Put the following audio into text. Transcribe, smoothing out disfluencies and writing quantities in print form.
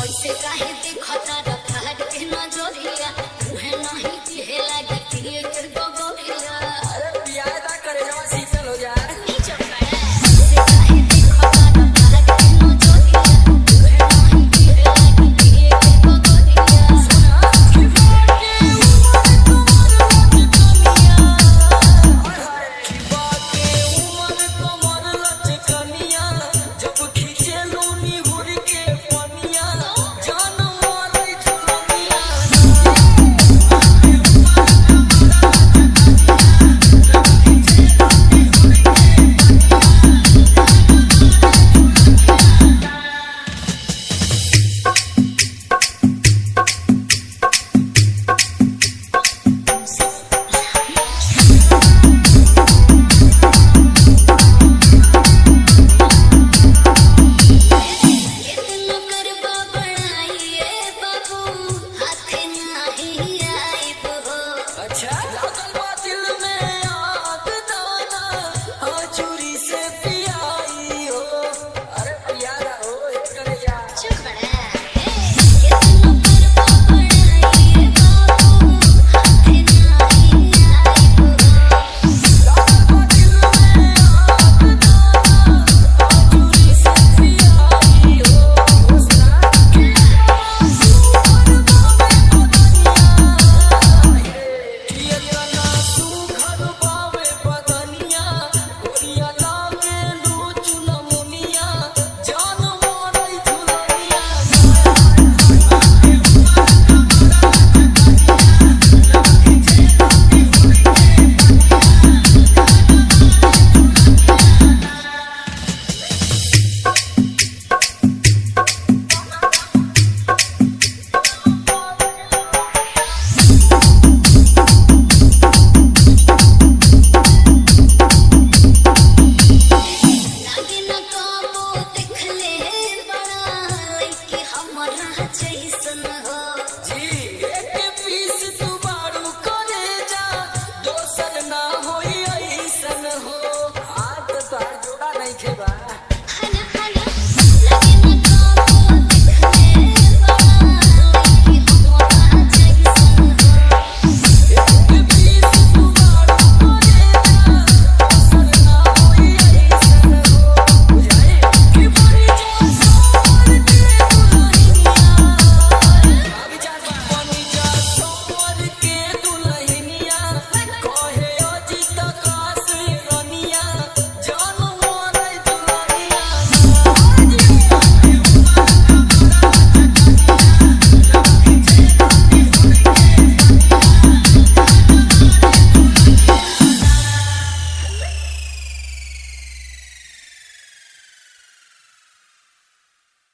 ऐसे काहे देखता रखार के नजरिया तुहे नहीं दिहे लागे पिए कर गोगरिया। अरे पियाए दा करे जवा शीतल हो जाए। नहीं चपड़ा ऐसे काहे देखता रखार के नजरिया तुहे नहीं दिहे लागे पिए कर गोगरिया। सुना कि बाटे उमर कमर लचकनिया जब खींचे लूनी हुर के पनिया जान मारे झुलनिया। इतना करबा बढ़ाइए बाबू हाथे नहीं आइब हो। अच्छा लागल बा दिल में आग दाना चूरी से पियाई हो। अरे पियारा हो करे जा। चपड़ा इतना करबा बढ़ाइए बाबू हाथे नहीं आइब हो। लागल बा दिल में आग दाना चूरी से पियाई हो। सुना कि सुघर बावे बदनिया गोरिया लागे लूचु नमुनिया जान मारे झुलनिया। लागे न काबू देखले बड़ा लइके हमरा जैसन